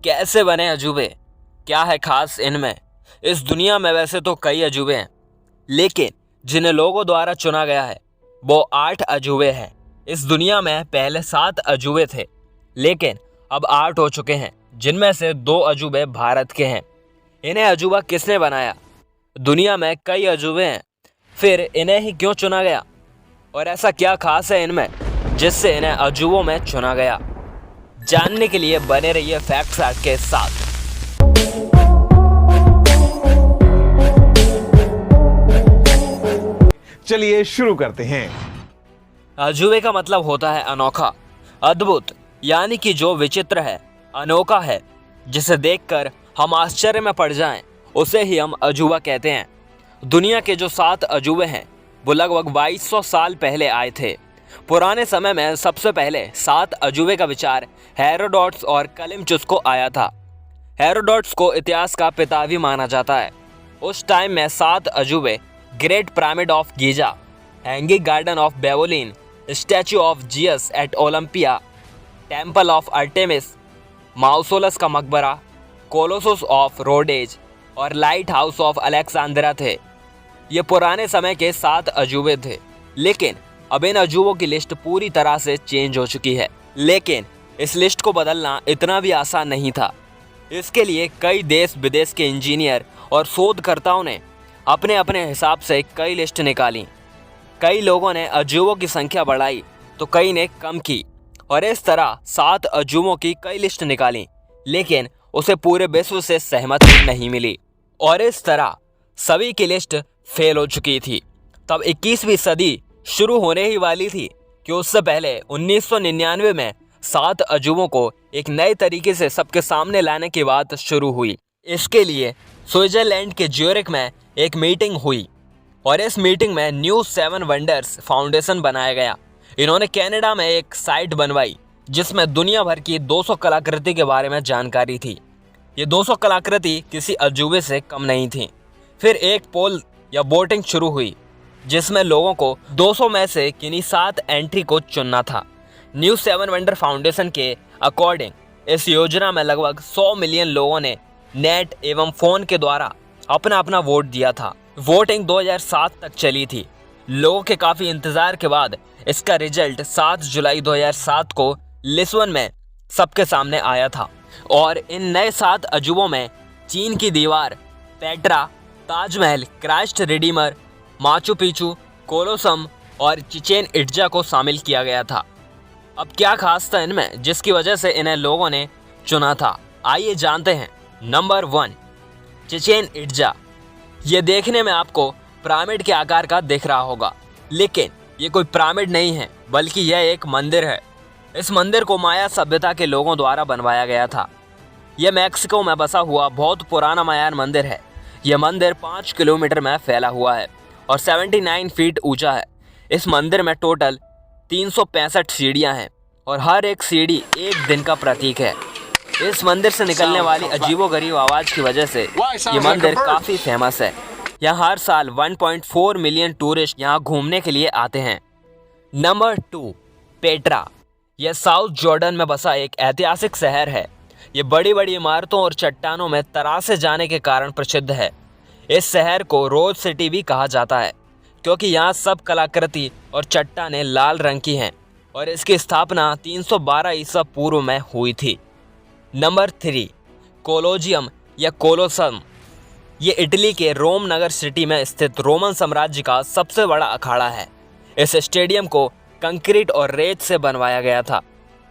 कैसे बने अजूबे? क्या है खास इनमें? इस दुनिया में वैसे तो कई अजूबे हैं, लेकिन जिन्हें लोगों द्वारा चुना गया है वो 8 अजूबे हैं। इस दुनिया में पहले 7 अजूबे थे, लेकिन अब 8 हो चुके हैं, जिनमें से 2 अजूबे भारत के हैं। इन्हें अजूबा किसने बनाया? दुनिया में कई अजूबे हैं, फिर इन्हें ही क्यों चुना गया? और ऐसा क्या खास है इनमें जिससे इन्हें अजूबों में चुना गया? जानने के लिए बने रहिए फैक्ट्स आर्ट के साथ। चलिए शुरू करते हैं। अजूबे का मतलब होता है अनोखा, अद्भुत, यानी कि जो विचित्र है, अनोखा है, जिसे देखकर हम आश्चर्य में पड़ जाएं, उसे ही हम अजूबा कहते हैं। दुनिया के जो 7 अजूबे हैं वो लगभग 2200 साल पहले आए थे। पुराने समय में सबसे पहले 7 अजूबे का विचार हेरोडोटस और कलिमचुस को आया था। हेरोडोटस को इतिहास का पिता भी माना जाता है। उस टाइम में 7 अजूबे great pyramid of Giza, hanging garden of Babylon, statue of Zeus at Olympia, temple of Artemis, Mausolus का मकबरा, कोलोसस ऑफ रोडेज और लाइट हाउस ऑफ अलेक्जेंड्रिया थे। ये पुराने समय के 7 अजूबे थे, लेकिन अब इन अजूबों की लिस्ट पूरी तरह से चेंज हो चुकी है। लेकिन इस लिस्ट को बदलना इतना भी आसान नहीं था। इसके लिए कई देश विदेश के इंजीनियर और शोधकर्ताओं ने अपने अपने हिसाब से कई लिस्ट निकाली। कई लोगों ने अजूबों की संख्या बढ़ाई तो कई ने कम की, और इस तरह 7 अजूबों की कई लिस्ट निकाली, लेकिन उसे पूरे विश्व से सहमति नहीं मिली, और इस तरह सभी की लिस्ट फेल हो चुकी थी। तब 21वीं सदी शुरू होने ही वाली थी कि उससे पहले 1999 में 7 अजूबों को एक नए तरीके से सबके सामने लाने की बात शुरू हुई। इसके लिए स्विट्जरलैंड के ज्यूरिख में एक मीटिंग हुई, और इस मीटिंग में न्यू 7 वंडर्स फाउंडेशन बनाया गया। इन्होंने कनाडा में एक साइट बनवाई जिसमें दुनिया भर की 200 कलाकृति के बारे में जानकारी थी। ये 200 कलाकृति किसी अजूबे से कम नहीं थी। फिर एक पोल या वोटिंग शुरू हुई जिसमें लोगों को 200 में से किन्हीं 7 एंट्री को चुनना था। न्यू 7 वंडर फाउंडेशन के अकॉर्डिंग इस योजना में लगभग 100 मिलियन लोगों ने नेट एवं फोन के द्वारा अपना अपना वोट दिया था। वोटिंग 2007 तक चली थी। लोगों के काफ़ी इंतज़ार के बाद इसका रिजल्ट 7 जुलाई 2007 को लिस्बन में सबके सामने आया था। और इन नए 7 अजूबों में चीन की दीवार, Petra, Taj Mahal, Christ Redeemer, Machu Picchu, Colosseum और चिचेन इट्जा को शामिल किया गया था। अब क्या खास था इनमें जिसकी वजह से इन्हें लोगों ने चुना था? आइए जानते हैं। Number 1, Chichen Itza. ये देखने में आपको पिरामिड के आकार का दिख रहा होगा, लेकिन ये कोई पिरामिड नहीं है, बल्कि यह एक मंदिर है। इस मंदिर को माया सभ्यता के लोगों द्वारा बनवाया गया था। यह मैक्सिको में बसा हुआ बहुत पुराना मायान मंदिर है। यह मंदिर 5 किलोमीटर में फैला हुआ है और 79 फीट ऊंचा है। इस मंदिर में टोटल 365 सीढ़ियाँ हैं और हर एक सीढ़ी एक दिन का प्रतीक है। इस मंदिर से निकलने वाली अजीबोगरीब आवाज़ की वजह से ये मंदिर काफ़ी फेमस है। यहाँ हर साल 1.4 मिलियन टूरिस्ट यहाँ घूमने के लिए आते हैं। Number 2, Petra. यह साउथ जॉर्डन में बसा एक ऐतिहासिक शहर है। ये बड़ी बड़ी इमारतों और चट्टानों में तरासे जाने के कारण प्रसिद्ध है। इस शहर को रोज सिटी भी कहा जाता है क्योंकि यहाँ सब कलाकृति और चट्टानें लाल रंग की हैं, और इसकी स्थापना 312 ईसा पूर्व में हुई थी। नंबर 3, कोलोजियम या कोलोसम। ये इटली के रोम नगर सिटी में स्थित रोमन साम्राज्य का सबसे बड़ा अखाड़ा है। इस स्टेडियम को कंक्रीट और रेत से बनवाया गया था।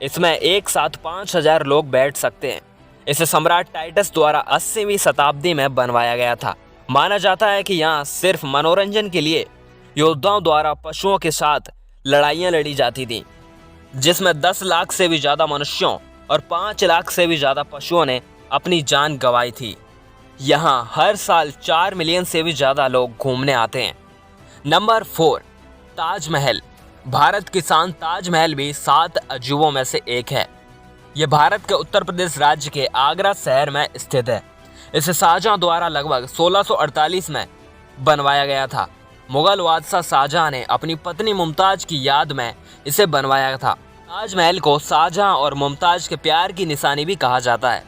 इसमें एक साथ 5000 लोग बैठ सकते हैं। इसे सम्राट टाइटस द्वारा 80वीं शताब्दी में बनवाया गया था। माना जाता है कि यहाँ सिर्फ मनोरंजन के लिए योद्धाओं द्वारा पशुओं के साथ लड़ाइयाँ लड़ी जाती थीं, जिसमें 10 लाख से भी ज़्यादा मनुष्यों और 5 लाख से भी ज़्यादा पशुओं ने अपनी जान गंवाई थी। यहाँ हर साल 4 मिलियन से भी ज़्यादा लोग घूमने आते हैं। नंबर 4, ताजमहल। भारत की शान ताजमहल भी 7 अजूबों में से एक है। ये भारत के उत्तर प्रदेश राज्य के आगरा शहर में स्थित है। इसे शाहजहां द्वारा लगभग 1648 में बनवाया गया था। मुगल बादशाह शाहजहां ने अपनी पत्नी मुमताज की याद में इसे बनवाया था। ताजमहल को शाहजहां और मुमताज के प्यार की निशानी भी कहा जाता है।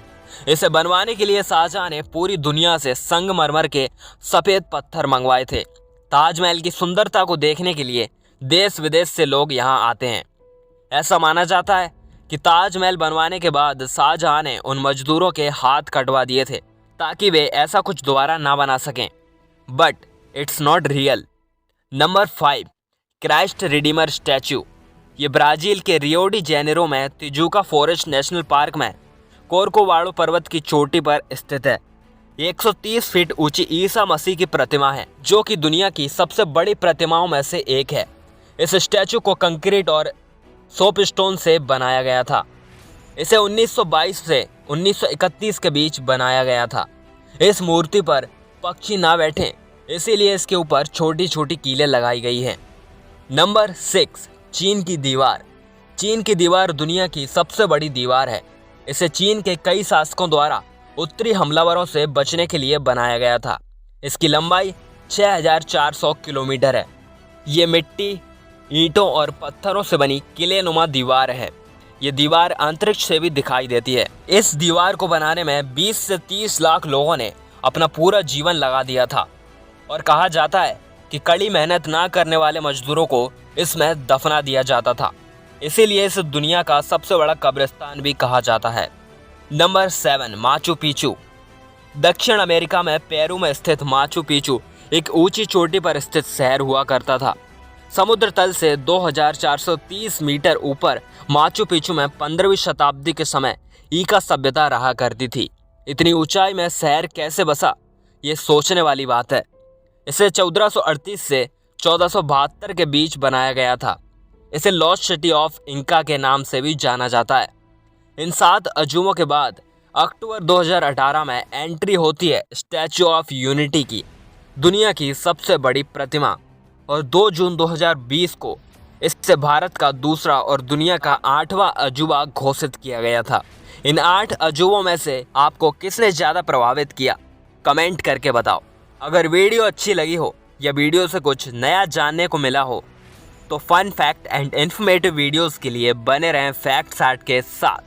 इसे बनवाने के लिए शाहजहां ने पूरी दुनिया से संगमरमर के सफ़ेद पत्थर मंगवाए थे। ताजमहल की सुंदरता को देखने के लिए देश विदेश से लोग यहाँ आते हैं। ऐसा माना जाता है कि ताजमहल बनवाने के बाद शाहजहां ने उन मजदूरों के हाथ कटवा दिए थे ताकि वे ऐसा कुछ दोबारा ना बना सकें, but it's not real. Number 5, Christ Redeemer statue. ये ब्राज़ील के रियो डी जेनेरो में तिजुका फॉरेस्ट नेशनल पार्क में कोरकोवाडो पर्वत की चोटी पर स्थित है। 130 फीट ऊंची ईसा मसीह की प्रतिमा है, जो कि दुनिया की सबसे बड़ी प्रतिमाओं में से एक है। इस स्टैचू को कंक्रीट और सोपस्टोन से बनाया गया था। इसे 1922 से 1931 के बीच बनाया गया था। इस मूर्ति पर पक्षी ना बैठें, इसीलिए इसके ऊपर छोटी छोटी कीलें लगाई गई हैं। नंबर 6, चीन की दीवार। चीन की दीवार दुनिया की सबसे बड़ी दीवार है। इसे चीन के कई शासकों द्वारा उत्तरी हमलावरों से बचने के लिए बनाया गया था। इसकी लंबाई 6400 किलोमीटर है। ये मिट्टी, ईंटों और पत्थरों से बनी किलेनुमा दीवार है। ये दीवार अंतरिक्ष से भी दिखाई देती है। इस दीवार को बनाने में 20 से 30 लाख लोगों ने अपना पूरा जीवन लगा दिया था और कहा जाता है कि कड़ी मेहनत ना करने वाले मजदूरों को इसमें दफना दिया जाता था। इसीलिए इस दुनिया का सबसे बड़ा कब्रिस्तान भी कहा जाता है। Number 7, Machu Picchu. दक्षिण अमेरिका में पेरू में स्थित माचू पिचू एक ऊंची चोटी पर स्थित शहर हुआ करता था। समुद्र तल से 2430 मीटर ऊपर माचू पिचू में 15वीं शताब्दी के समय ईका सभ्यता रहा करती थी। इतनी ऊंचाई में शहर कैसे बसा, ये सोचने वाली बात है। इसे 1438 से 1472 के बीच बनाया गया था। इसे लॉस्ट सिटी ऑफ इंका के नाम से भी जाना जाता है। इन 7 अजूबों के बाद अक्टूबर 2018 में एंट्री होती है स्टैचू ऑफ यूनिटी की, दुनिया की सबसे बड़ी प्रतिमा, और 2 जून 2020 को इससे भारत का दूसरा और दुनिया का 8वां अजूबा घोषित किया गया था। इन 8 अजूबों में से आपको किसने ज़्यादा प्रभावित किया, कमेंट करके बताओ। अगर वीडियो अच्छी लगी हो या वीडियो से कुछ नया जानने को मिला हो तो fun fact and informative videos के लिए बने रहें फैक्ट सैट के साथ।